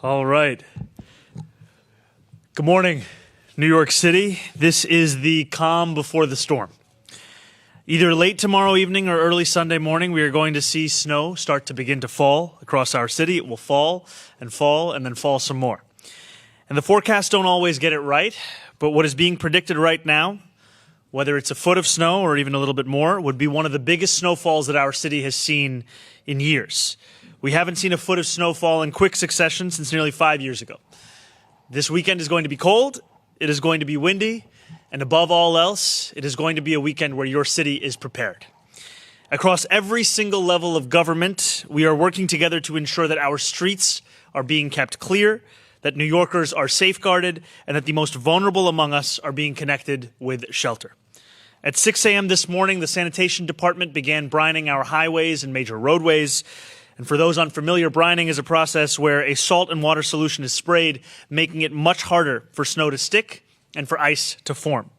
All right. Good morning, New York City. This is the calm before the storm. Either late tomorrow evening or early Sunday morning, we are going to see snow start to begin to fall across our city. It will fall and then fall some more. And the forecasts don't always get it right, but what is being predicted right now, whether it's a foot of snow or even a little bit more, would be one of the biggest snowfalls that our city has seen in years. We haven't seen a foot of snowfall in quick succession since nearly 5 years ago. This weekend is going to be cold, it is going to be windy, and above all else, it is going to be a weekend where your city is prepared. Across every single level of government, we are working together to ensure that our streets are being kept clear, that New Yorkers are safeguarded, and that the most vulnerable among us are being connected with shelter. At 6 a.m. this morning, the sanitation department began brining our highways and major roadways. And for those unfamiliar, brining is a process where a salt and water solution is sprayed, making it much harder for snow to stick and for ice to form.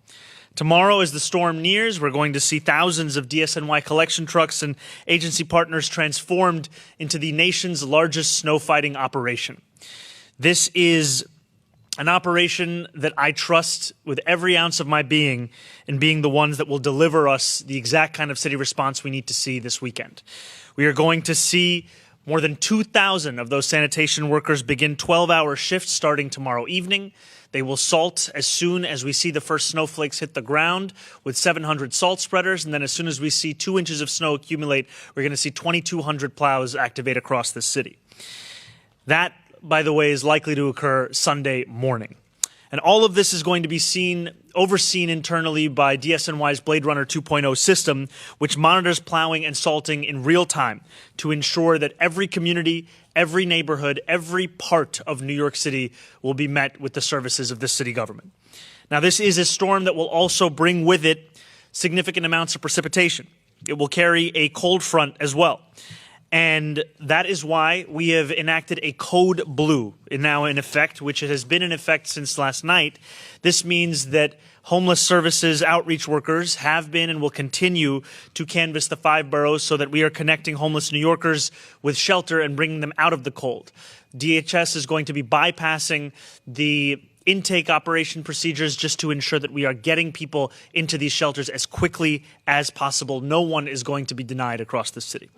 Tomorrow, as the storm nears, we're going to see thousands of DSNY collection trucks and agency partners transformed into the nation's largest snow fighting operation. This is an operation that I trust with every ounce of my being in being the ones that will deliver us the exact kind of city response we need to see this weekend. We are going to see more than 2,000 of those sanitation workers begin 12-hour shifts starting tomorrow evening. They will salt as soon as we see the first snowflakes hit the ground with 700 salt spreaders. And then as soon as we see 2 inches of snow accumulate, we're going to see 2,200 plows activate across the city. That, by the way, is likely to occur Sunday morning. And all of this is going to be overseen internally by DSNY's Blade Runner 2.0 system, which monitors plowing and salting in real time to ensure that every community, every neighborhood, every part of New York City will be met with the services of this city government. Now, this is a storm that will also bring with it significant amounts of precipitation. It will carry a cold front as well. And that is why we have enacted a code blue now in effect, which has been in effect since last night. This means that homeless services outreach workers have been and will continue to canvass the 5 boroughs so that we are connecting homeless New Yorkers with shelter and bringing them out of the cold. DHS is going to be bypassing the intake operation procedures just to ensure that we are getting people into these shelters as quickly as possible. No one is going to be denied across the city.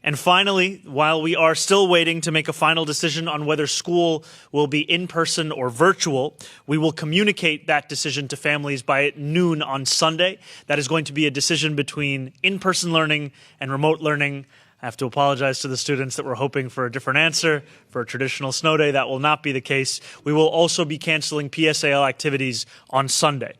And finally, while we are still waiting to make a final decision on whether school will be in person or virtual, we will communicate that decision to families by noon on Sunday. That is going to be a decision between in-person learning and remote learning. I have to apologize to the students that were hoping for a different answer. For a traditional snow day, that will not be the case. We will also be canceling PSAL activities on Sunday.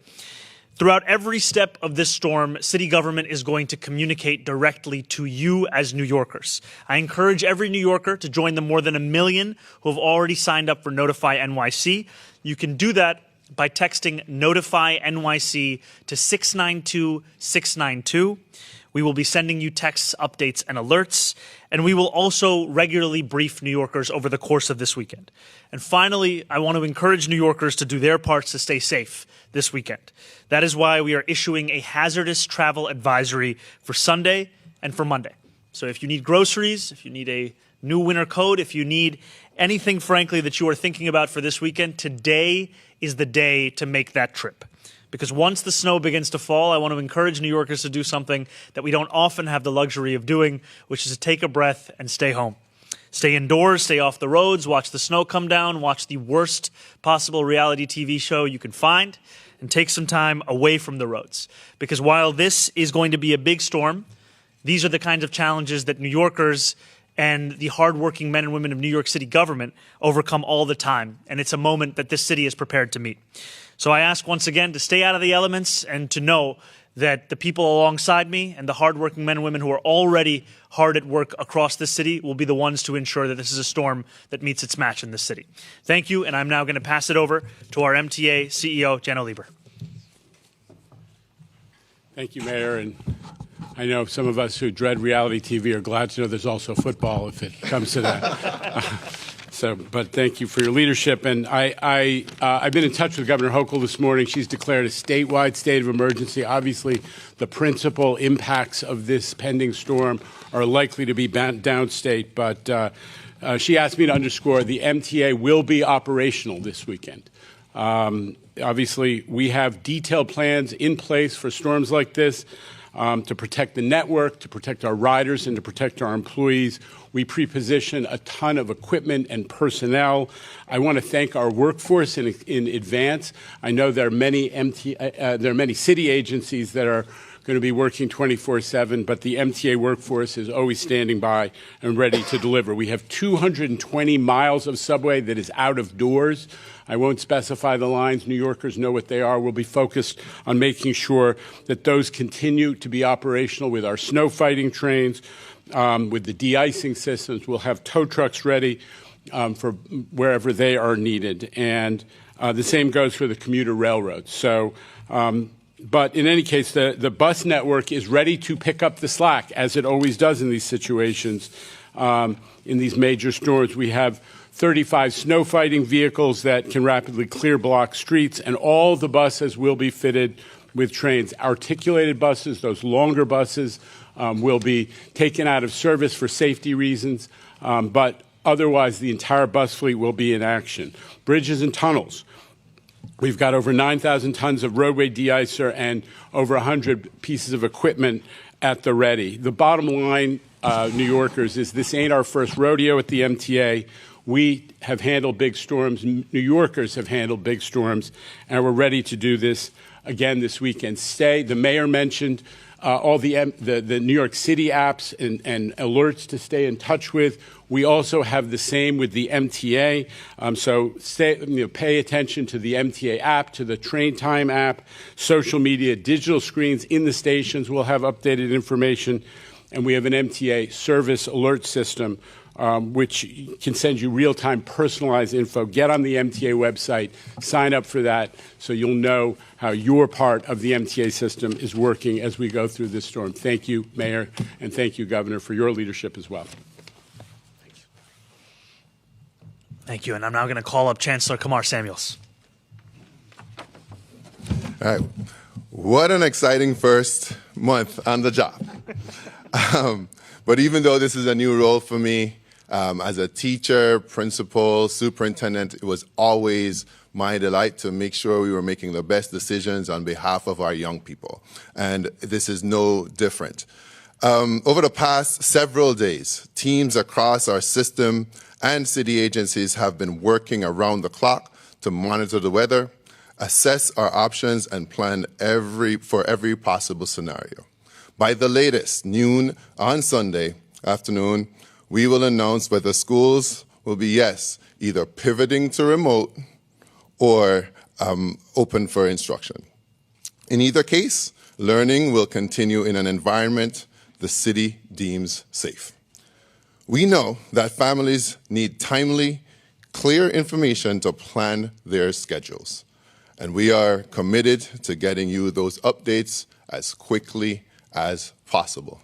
Throughout every step of this storm, city government is going to communicate directly to you as New Yorkers. I encourage every New Yorker to join the more than 1 million who have already signed up for Notify NYC. You can do that by texting Notify NYC to 692-692. We will be sending you texts, updates, and alerts, and we will also regularly brief New Yorkers over the course of this weekend. And finally, I want to encourage New Yorkers to do their parts to stay safe this weekend. That is why we are issuing a hazardous travel advisory for Sunday and for Monday. So if you need groceries, if you need a new winter coat, if you need anything, frankly, that you are thinking about for this weekend, today is the day to make that trip. Because once the snow begins to fall, I want to encourage New Yorkers to do something that we don't often have the luxury of doing, which is to take a breath and stay home. Stay indoors, stay off the roads, watch the snow come down, watch the worst possible reality TV show you can find, and take some time away from the roads. Because while this is going to be a big storm, these are the kinds of challenges that New Yorkers and the hardworking men and women of New York City government overcome all the time. And it's a moment that this city is prepared to meet. So I ask once again to stay out of the elements and to know that the people alongside me and the hardworking men and women who are already hard at work across the city will be the ones to ensure that this is a storm that meets its match in the city. Thank you, and I'm now going to pass it over to our MTA CEO, Jano Lieber. Thank you, Mayor. And I know some of us who dread reality TV are glad to know there's also football if it comes to that. But thank you for your leadership. And I've been in touch with Governor Hochul this morning. She's declared a statewide state of emergency. Obviously, the principal impacts of this pending storm are likely to be downstate, but she asked me to underscore the MTA will be operational this weekend. Obviously, we have detailed plans in place for storms like this to protect the network, to protect our riders, and to protect our employees. We pre-position a ton of equipment and personnel. I want to thank our workforce in advance. I know there are many city agencies that are going to be working 24/7, but the MTA workforce is always standing by and ready to deliver. We have 220 miles of subway that is out of doors. I won't specify the lines. New Yorkers know what they are. We'll be focused on making sure that those continue to be operational with our snow fighting trains, with the de-icing systems. We'll have tow trucks ready for wherever they are needed. And the same goes for the commuter railroads. So, but in any case, the bus network is ready to pick up the slack, as it always does in these situations. In these major storms, we have 35 snow fighting vehicles that can rapidly clear block streets, and all the buses will be fitted with trains. Articulated buses, those longer buses, will be taken out of service for safety reasons, but otherwise the entire bus fleet will be in action. Bridges and tunnels. We've got over 9,000 tons of roadway de-icer and over 100 pieces of equipment at the ready. The bottom line, New Yorkers, is this ain't our first rodeo at the MTA. We have handled big storms. New Yorkers have handled big storms, and we're ready to do this again this weekend. The mayor mentioned all the New York City apps and alerts to stay in touch with. We also have the same with the MTA. So pay attention to the MTA app, to the Train Time app, social media, digital screens in the stations. We'll have updated information. And we have an MTA service alert system, which can send you real-time personalized info. Get on the MTA website, sign up for that, so you'll know how your part of the MTA system is working as we go through this storm. Thank you, Mayor, and thank you, Governor, for your leadership as well. Thank you. And I'm now going to call up Chancellor Kamar Samuels. All right. What an exciting first month on the job. But even though this is a new role for me, as a teacher, principal, superintendent, it was always my delight to make sure we were making the best decisions on behalf of our young people. And this is no different. Over the past several days, teams across our system and city agencies have been working around the clock to monitor the weather, assess our options, and plan for every possible scenario. By the latest, noon on Sunday afternoon, we will announce whether schools will be, either pivoting to remote or open for instruction. In either case, learning will continue in an environment the city deems safe. We know that families need timely, clear information to plan their schedules, and we are committed to getting you those updates as quickly as possible.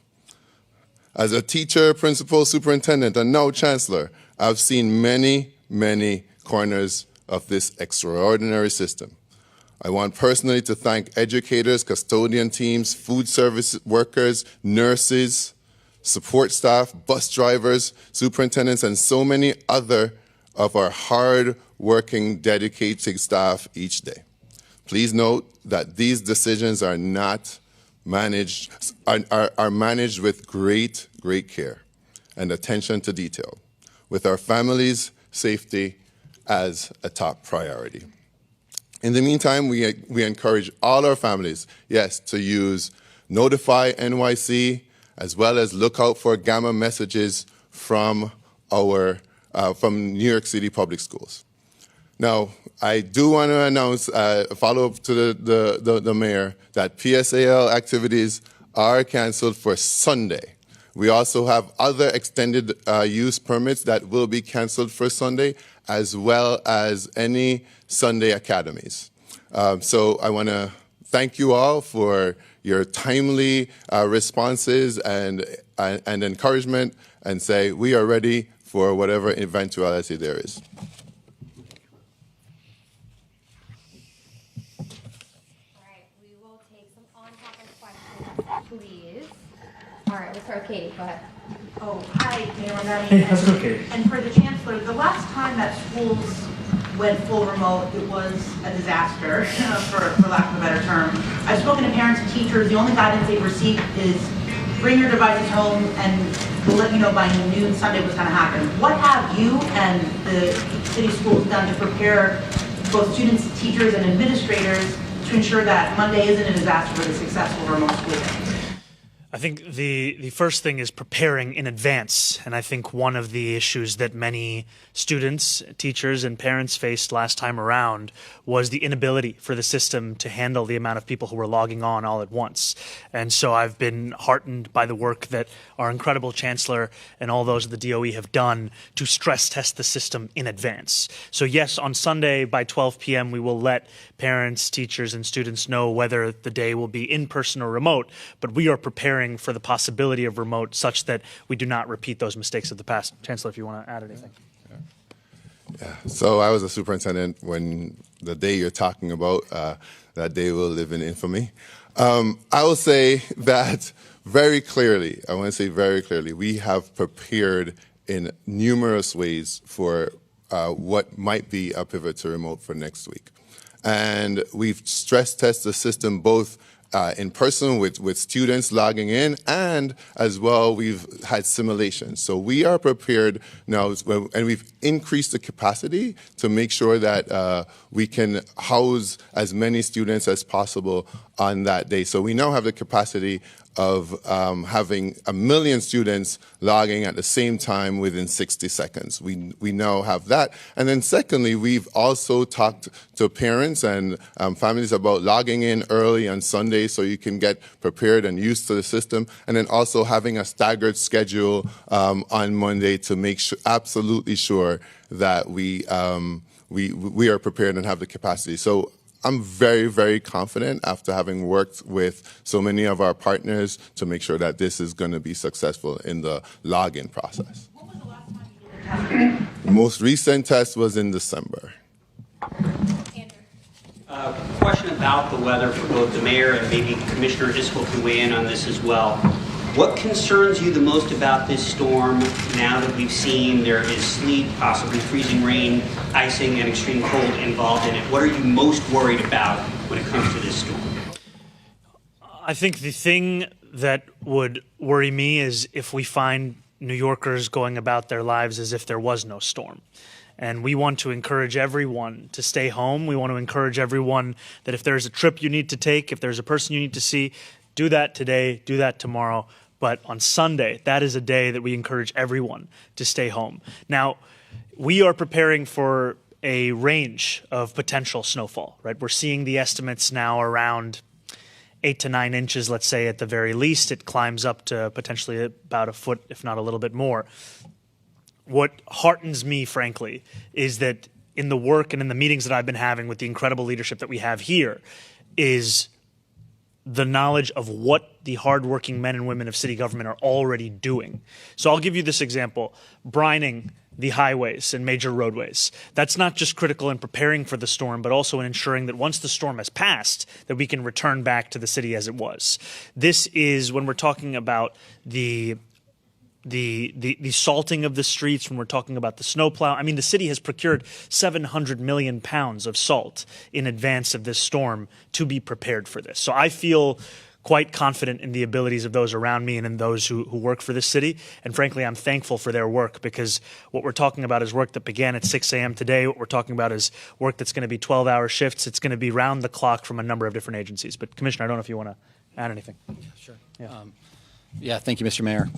As a teacher, principal, superintendent, and now chancellor, I've seen many, many corners of this extraordinary system. I want personally to thank educators, custodian teams, food service workers, nurses, support staff, bus drivers, superintendents, and so many other of our hard-working, dedicated staff each day. Please note that these decisions are not managed with great care and attention to detail, with our families' safety as a top priority. In the meantime, we encourage all our families, to use Notify NYC, as well as look out for gamma messages from New York City Public Schools. Now, I do want to announce a follow-up to the mayor that PSAL activities are canceled for Sunday. We also have other extended use permits that will be canceled for Sunday, as well as any Sunday academies. So I want to thank you all for your timely responses and encouragement, and say we are ready for whatever eventuality there is. All right, we will take some on-topic questions, please. All right, we'll start with Katie. Go ahead. Oh, hi, Mayor Mamdani. Hey, how's it going, Katie? And for the Chancellor, the last time that schools went full remote, it was a disaster, for lack of a better term. I've spoken to parents and teachers. The only guidance they've received is bring your devices home and we'll let you know by noon Sunday what's going to happen. What have you and the city schools done to prepare both students, teachers, and administrators to ensure that Monday isn't a disaster for the successful remote school day? I think the first thing is preparing in advance. And I think one of the issues that many students, teachers, and parents faced last time around was the inability for the system to handle the amount of people who were logging on all at once. And so I've been heartened by the work that our incredible chancellor and all those of the DOE have done to stress test the system in advance. So yes, on Sunday by 12 p.m. we will let parents, teachers, and students know whether the day will be in person or remote, but we are preparing for the possibility of remote such that we do not repeat those mistakes of the past. Chancellor, if you want to add anything. Yeah. So I was a superintendent when the day you're talking about, that day will live in infamy. I will say that very clearly, I want to say very clearly, we have prepared in numerous ways for what might be a pivot to remote for next week. And we've stress tested the system both in person with students logging in, and as well we've had simulations. So we are prepared now, and we've increased the capacity to make sure that we can house as many students as possible on that day. So we now have the capacity of having 1 million students logging at the same time within 60 seconds. We now have that. And then secondly, we've also talked to parents and families about logging in early on Sunday so you can get prepared and used to the system. And then also having a staggered schedule on Monday to make absolutely sure that we are prepared and have the capacity. So I'm very, very confident after having worked with so many of our partners to make sure that this is going to be successful in the login process. When was the last time you did a test? The most recent test was in December. Question about the weather for both the mayor and maybe Commissioner Isbell can weigh in on this as well. What concerns you the most about this storm now that we've seen there is sleet, possibly freezing rain, icing, and extreme cold involved in it? What are you most worried about when it comes to this storm? I think the thing that would worry me is if we find New Yorkers going about their lives as if there was no storm. And we want to encourage everyone to stay home. We want to encourage everyone that if there's a trip you need to take, if there's a person you need to see, do that today, do that tomorrow. But on Sunday, that is a day that we encourage everyone to stay home. Now, we are preparing for a range of potential snowfall, right? We're seeing the estimates now around 8 to 9 inches, let's say at the very least. It climbs up to potentially about a foot, if not a little bit more. What heartens me, frankly, is that in the work and in the meetings that I've been having with the incredible leadership that we have here is the knowledge of what the hardworking men and women of city government are already doing. So I'll give you this example. Brining the highways and major roadways. That's not just critical in preparing for the storm, but also in ensuring that once the storm has passed, that we can return back to the city as it was. This is when we're talking about the salting of the streets, when we're talking about the snowplow. I mean, the city has procured 700 million pounds of salt in advance of this storm to be prepared for this. So I feel quite confident in the abilities of those around me and in those who work for this city. And frankly, I'm thankful for their work, because what we're talking about is work that began at 6 a.m. today. What we're talking about is work that's going to be 12-hour shifts. It's going to be round the clock from a number of different agencies. But Commissioner, I don't know if you want to add anything. Sure. Yeah. Thank you, Mr. Mayor.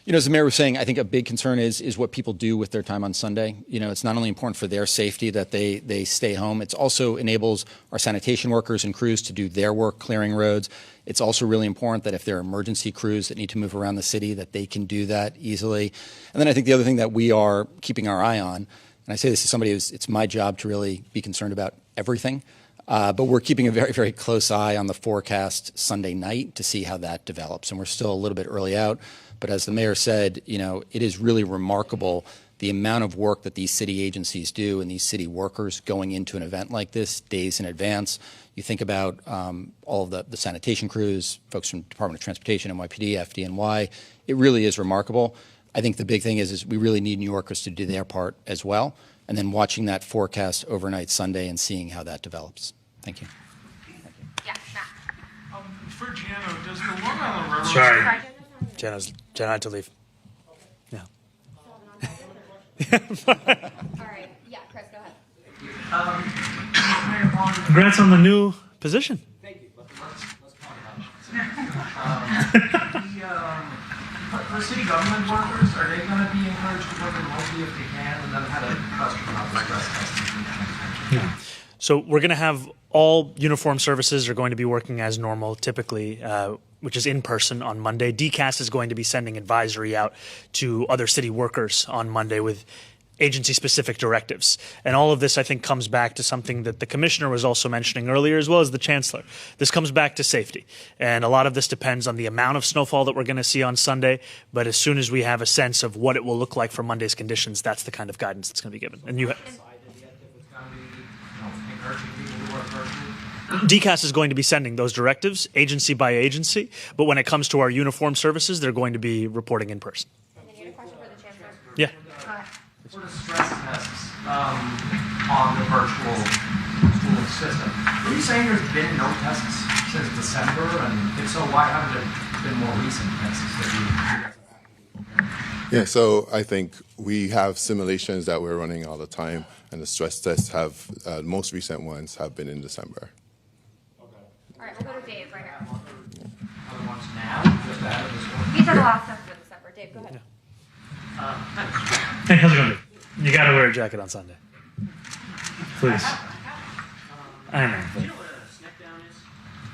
As the mayor was saying, I think a big concern is what people do with their time on Sunday. It's not only important for their safety that they stay home. It also enables our sanitation workers and crews to do their work clearing roads. It's also really important that if there are emergency crews that need to move around the city, that they can do that easily. And then I think the other thing that we are keeping our eye on, and I say this as somebody it's my job to really be concerned about everything, but we're keeping a very, very close eye on the forecast Sunday night to see how that develops. And we're still a little bit early out. But as the mayor said, it is really remarkable the amount of work that these city agencies do and these city workers going into an event like this days in advance. You think about all of the sanitation crews, folks from Department of Transportation, NYPD, FDNY. It really is remarkable. I think the big thing is we really need New Yorkers to do their part as well, and then watching that forecast overnight Sunday and seeing how that develops. Thank you. Yeah, Matt. For Jano, does the Long Island Railroad... Sorry. Jenna had to leave. Yeah. All right. Yeah, Chris, go ahead. Congrats on the new position. Thank you. Let's talk about it. The city government workers, are they going to be encouraged to work remotely if they can? And then I had a question about the stress testing. Yeah. So we're going to have all uniform services are going to be working as normal, typically, which is in person on Monday. DCAS is going to be sending advisory out to other city workers on Monday with agency-specific directives. And all of this, I think, comes back to something that the commissioner was also mentioning earlier, as well as the chancellor. This comes back to safety. And a lot of this depends on the amount of snowfall that we're going to see on Sunday. But as soon as we have a sense of what it will look like for Monday's conditions, that's the kind of guidance that's going to be given. And DCAS is going to be sending those directives agency by agency. But when it comes to our uniform services, they're going to be reporting in person. And then you had a question for the chancellor? Yeah. For the stress tests on the virtual school system, are you saying there's been no tests since December? And if so, why haven't there been more recent tests? Yeah, so I think we have simulations that we're running all the time, and the stress tests have, most recent ones have been in December. All right, we'll go to Dave right here. Other ones now, just ahead of this one? These are the last steps for December. Dave, go ahead. Hey, how's it going? You got to wear a jacket on Sunday. Please. I know. Do you know what a snack down is?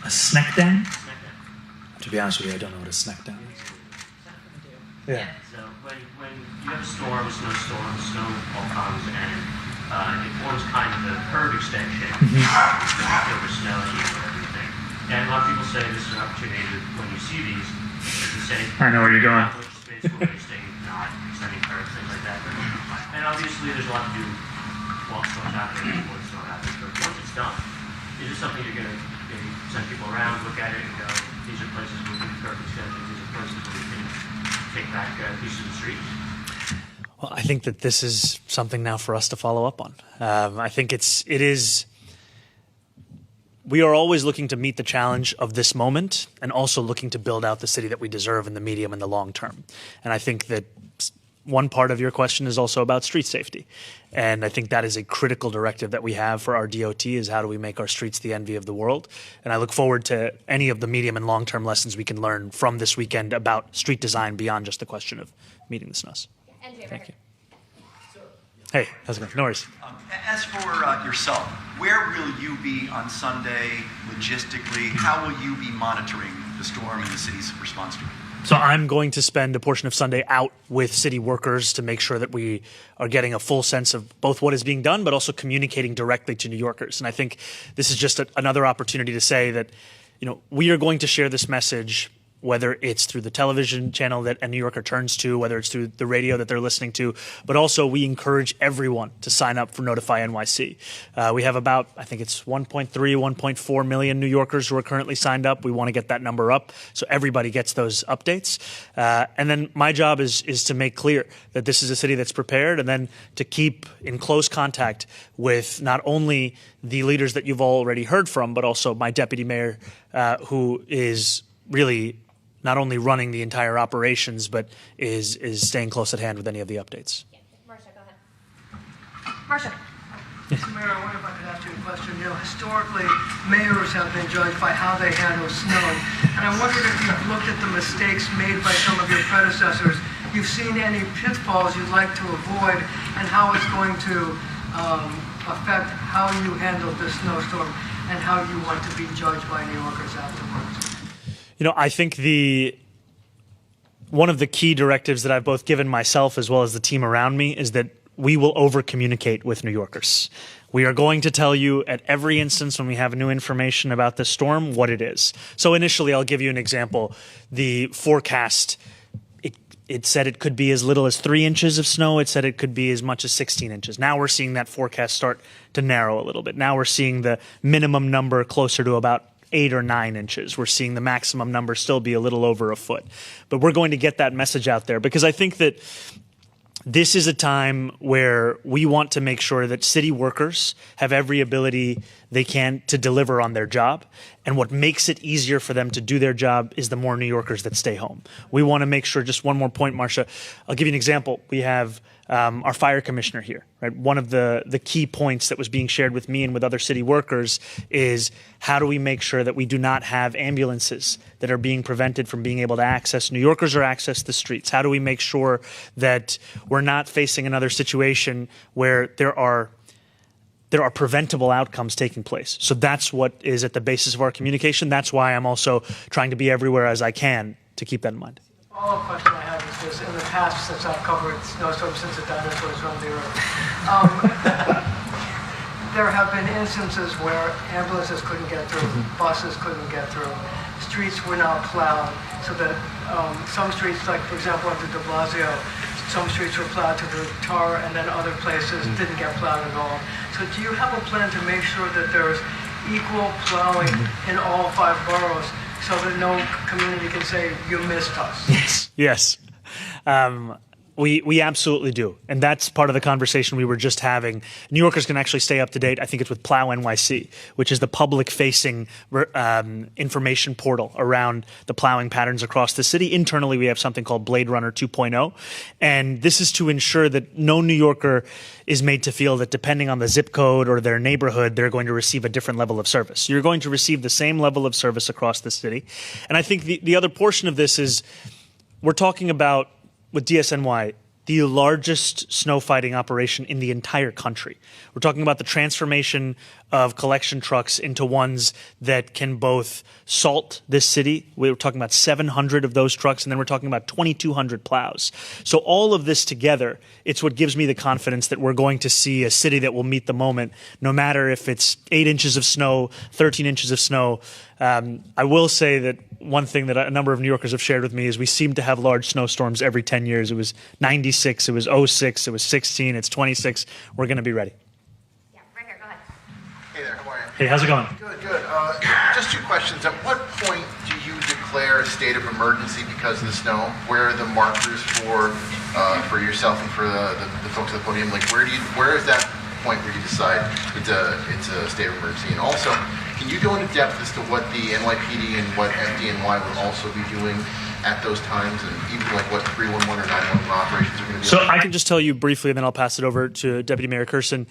A snack down? Snack down. To be honest with you, I don't know what a snack down is. Yeah. So when you have a storm, a snowstorm, snow all comes and it forms kind of the curve extension over snow and everything. And a lot of people say this is an opportunity to, when you see these, to say, I know where you're going. how much space we're wasting, not extending curves, things like that. And obviously there's a lot to do while snow's happening, before the snow happens. But once it's done, is this something you're going to maybe send people around, look at it, and go, these are places where we can curve extensions, these are places where we can take back pieces of the street? Well, I think that this is something now for us to follow up on. I think it is. We are always looking to meet the challenge of this moment and also looking to build out the city that we deserve in the medium and the long term. And I think that one part of your question is also about street safety. And I think that is a critical directive that we have for our DOT is how do we make our streets the envy of the world. And I look forward to any of the medium and long-term lessons we can learn from this weekend about street design beyond just the question of meeting the snows. Thank you. Hey, how's it going? No worries. As for yourself, where will you be on Sunday logistically? How will you be monitoring the storm and the city's response to it? So I'm going to spend a portion of Sunday out with city workers to make sure that we are getting a full sense of both what is being done, but also communicating directly to New Yorkers. And I think this is just another opportunity to say that, we are going to share this message, whether it's through the television channel that a New Yorker turns to, whether it's through the radio that they're listening to, but also we encourage everyone to sign up for Notify NYC. We have about, I think it's 1.3, 1.4 million New Yorkers who are currently signed up. We want to get that number up so everybody gets those updates. And then my job is to make clear that this is a city that's prepared and then to keep in close contact with not only the leaders that you've already heard from, but also my deputy mayor who is really not only running the entire operations, but is staying close at hand with any of the updates. Yeah. Marcia, go ahead. Marcia. Mr. Mayor, I wonder if I could ask you a question. Historically, mayors have been judged by how they handle snow. And I wondered if you've looked at the mistakes made by some of your predecessors. You've seen any pitfalls you'd like to avoid and how it's going to affect how you handle this snowstorm and how you want to be judged by New Yorkers afterwards. I think one of the key directives that I've both given myself as well as the team around me is that we will over-communicate with New Yorkers. We are going to tell you at every instance when we have new information about this storm what it is. So initially, I'll give you an example. The forecast, It said it could be as little as 3 inches of snow. It said it could be as much as 16 inches. Now we're seeing that forecast start to narrow a little bit. Now we're seeing the minimum number closer to about 8 or 9 inches. We're seeing the maximum number still be a little over a foot. But we're going to get that message out there because I think that this is a time where we want to make sure that city workers have every ability they can to deliver on their job. And what makes it easier for them to do their job is the more New Yorkers that stay home. We want to make sure, just one more point, Marcia, I'll give you an example. We have our fire commissioner here, right? One of the key points that was being shared with me and with other city workers is how do we make sure that we do not have ambulances that are being prevented from being able to access New Yorkers or access the streets? How do we make sure that we're not facing another situation where there are preventable outcomes taking place? So that's what is at the basis of our communication. That's why I'm also trying to be everywhere as I can to keep that in mind. The follow-up question I have is this: in the past, since I've covered Snowstorm since the dinosaurs roamed the earth, there have been instances where ambulances couldn't get through, buses couldn't get through, streets were not plowed, so that some streets, like for example under de Blasio, some streets were plowed to the tar, and then other places didn't get plowed at all. So do you have a plan to make sure that there's equal plowing in all 5 boroughs so that no community can say, you missed us? Yes. We absolutely do. And that's part of the conversation we were just having. New Yorkers can actually stay up to date. I think it's with Plow NYC, which is the public-facing information portal around the plowing patterns across the city. Internally, we have something called Blade Runner 2.0. And this is to ensure that no New Yorker is made to feel that depending on the zip code or their neighborhood, they're going to receive a different level of service. You're going to receive the same level of service across the city. And I think the other portion of this is we're talking about, with DSNY, the largest snow fighting operation in the entire country. We're talking about the transformation of collection trucks into ones that can both salt this city. We're talking about 700 of those trucks, and then we're talking about 2,200 plows. So all of this together, it's what gives me the confidence that we're going to see a city that will meet the moment, no matter if it's 8 inches of snow, 13 inches of snow. I will say that one thing that a number of New Yorkers have shared with me is we seem to have large snowstorms every 10 years. It was 96, it was 06, it was 16, it's 26. We're going to be ready. Yeah, right here, go ahead. Hey there, how are you? Hey, how's it going? Good, good. Just 2 questions. At what point do you declare a state of emergency because of the snow? Where are the markers for yourself and for the folks at the podium? Like, where is that point where you decide it's a state of emergency? And also, can you go into depth as to what the NYPD and what FDNY will also be doing at those times, and even like what 311 or 911 operations are going to be? So I can just tell you briefly, and then I'll pass it over to Deputy Mayor Kirsten.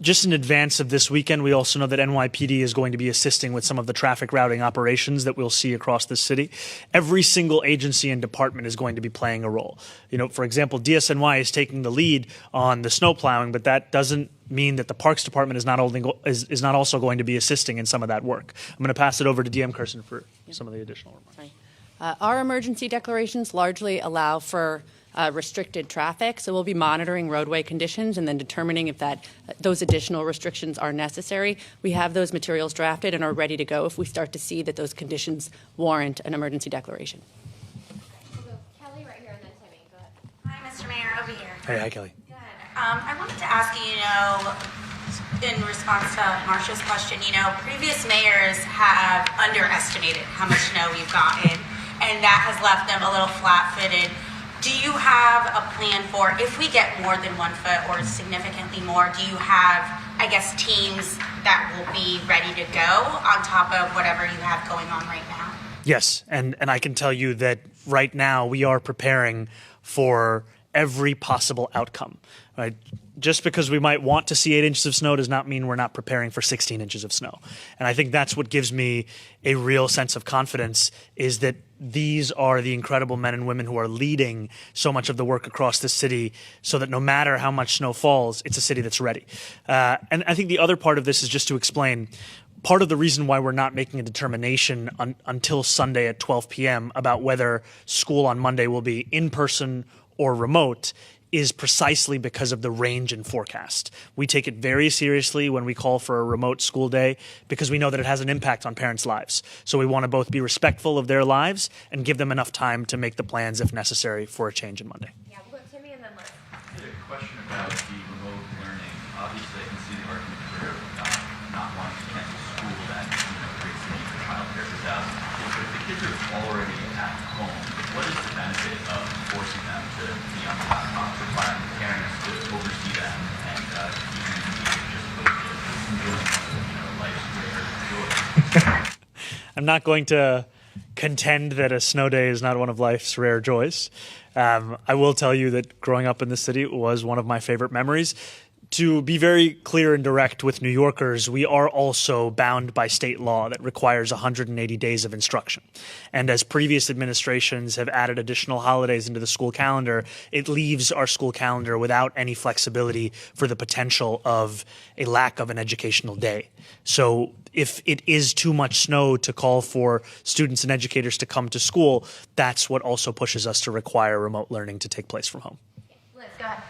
Just in advance of this weekend, we also know that NYPD is going to be assisting with some of the traffic routing operations that we'll see across the city. Every single agency and department is going to be playing a role. You know, for example, DSNY is taking the lead on the snow plowing, but that doesn't mean that the Parks Department is not also going to be assisting in some of that work. I'm going to pass it over to DM Kirsten for some of the additional remarks. Our emergency declarations largely allow for restricted traffic, so we'll be monitoring roadway conditions and then determining if those additional restrictions are necessary. We have those materials drafted and are ready to go if we start to see that those conditions warrant an emergency declaration. We'll go Kelly right here and then Timmy. Go ahead. Hi, Mr. Mayor, over here. Hey, hi, Kelly. Good. I wanted to ask you, in response to Marcia's question, previous mayors have underestimated how much snow we've gotten, and that has left them a little flat-footed. Do you have a plan for if we get more than 1 foot or significantly more? Do you have, teams that will be ready to go on top of whatever you have going on right now? Yes, and I can tell you that right now we are preparing for every possible outcome. Right? Just because we might want to see 8 inches of snow does not mean we're not preparing for 16 inches of snow. And I think that's what gives me a real sense of confidence, is that these are the incredible men and women who are leading so much of the work across the city, so that no matter how much snow falls, it's a city that's ready. And I think the other part of this is just to explain part of the reason why we're not making a determination until Sunday at 12 p.m. about whether school on Monday will be in person or remote is precisely because of the range in forecast. We take it very seriously when we call for a remote school day because we know that it has an impact on parents' lives. So we want to both be respectful of their lives and give them enough time to make the plans if necessary for a change on Monday. Yeah, we'll go to Timmy and then Liz. I had a question about the remote learning. Obviously, I can see the argument for not wanting to cancel school that creates the need for childcare for thousands of kids. But if the kids are already at home, what is the benefit of forcing them to be on the laptop, requiring parents to oversee them and keeping them engaged as opposed to enjoying life's rare joys? I'm not going to contend that a snow day is not one of life's rare joys. I will tell you that growing up in the city was one of my favorite memories. To be very clear and direct with New Yorkers, we are also bound by state law that requires 180 days of instruction. And as previous administrations have added additional holidays into the school calendar, it leaves our school calendar without any flexibility for the potential of a lack of an educational day. So if it is too much snow to call for students and educators to come to school, that's what also pushes us to require remote learning to take place from home. Liz, go ahead.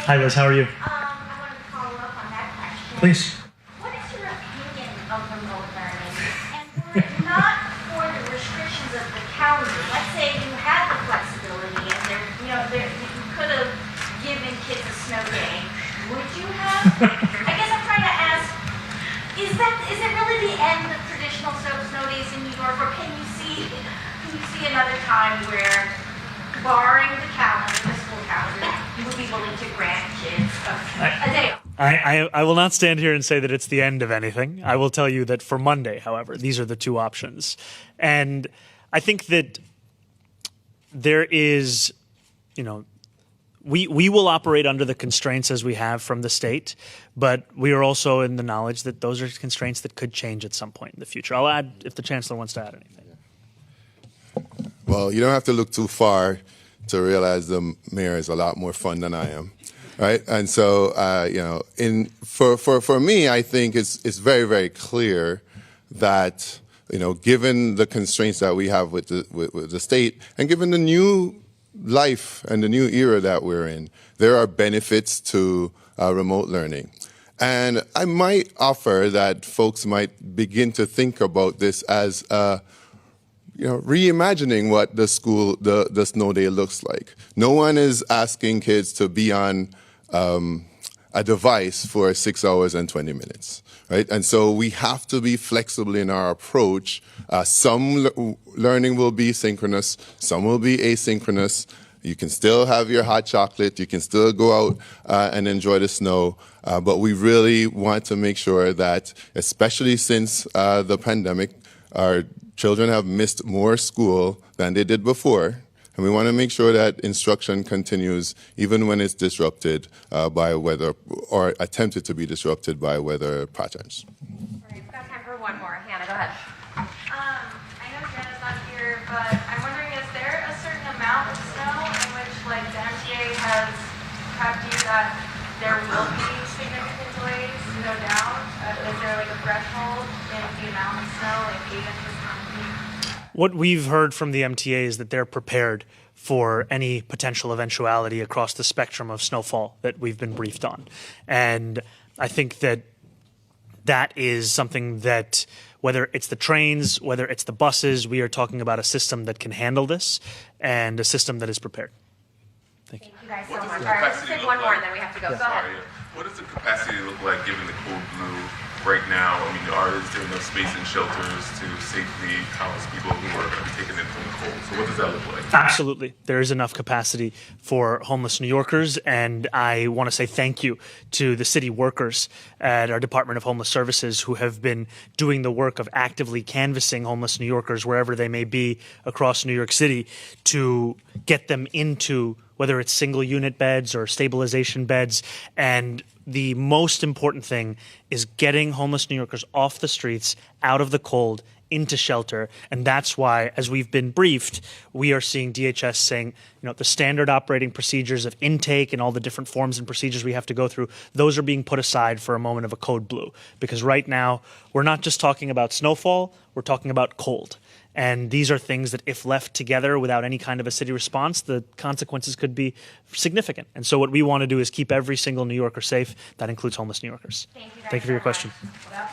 Hi, Liz. How are you? I wanted to follow up on that question. Please. What is your opinion of remote learning? And were it not for the restrictions of the calendar, let's say you had the flexibility and you could have given kids a snow day, would you have? I guess I'm trying to ask, is it really the end of traditional snow days in New York, or can you see another time where, barring the calendar, the school calendar, you would be willing to grant kids a day off? I will not stand here and say that it's the end of anything. I will tell you that for Monday, however, these are the two options. And I think that there is, we will operate under the constraints as we have from the state, but we are also in the knowledge that those are constraints that could change at some point in the future. I'll add if the chancellor wants to add anything. Well, you don't have to look too far to realize the mayor is a lot more fun than I am, right? And so, for me, I think it's very, very clear that, given the constraints that we have with the state, and given the new life and the new era that we're in, there are benefits to remote learning. And I might offer that folks might begin to think about this as reimagining what the snow day looks like. No one is asking kids to be on a device for 6 hours and 20 minutes, right? And so we have to be flexible in our approach. Some learning will be synchronous, some will be asynchronous. You can still have your hot chocolate, you can still go out and enjoy the snow, but we really want to make sure that, especially since the pandemic, our children have missed more school than they did before, and we want to make sure that instruction continues even when it's disrupted by weather, or attempted to be disrupted by weather patterns. All right, we've got time for one more. Hannah, go ahead. I know Jenna's not here, but I'm wondering, is there a certain amount of snow in which, the MTA has prepped you that there will be significant delays to go down? Is there a threshold in the amount of snow, 8 inches? What we've heard from the MTA is that they're prepared for any potential eventuality across the spectrum of snowfall that we've been briefed on. And I think that is something that, whether it's the trains, whether it's the buses, we are talking about a system that can handle this and a system that is prepared. Thank you. Thank you guys so much. All right, let's take one more and then we have to go. Yes. Go ahead. What does the capacity look like given the cold blue right now? I mean, is there enough space in shelters to safely house people who are going to be taken in from the cold? So what does that look like? Absolutely. There is enough capacity for homeless New Yorkers, and I want to say thank you to the city workers at our Department of Homeless Services who have been doing the work of actively canvassing homeless New Yorkers wherever they may be across New York City to get them into whether it's single unit beds or stabilization beds. And the most important thing is getting homeless New Yorkers off the streets, out of the cold, into shelter. And that's why, as we've been briefed, we are seeing DHS saying, the standard operating procedures of intake and all the different forms and procedures we have to go through, those are being put aside for a moment of a code blue. Because right now, we're not just talking about snowfall, we're talking about cold. And these are things that if left together without any kind of a city response, the consequences could be significant. And so what we want to do is keep every single New Yorker safe. That includes homeless New Yorkers. Thank you for your question. Well,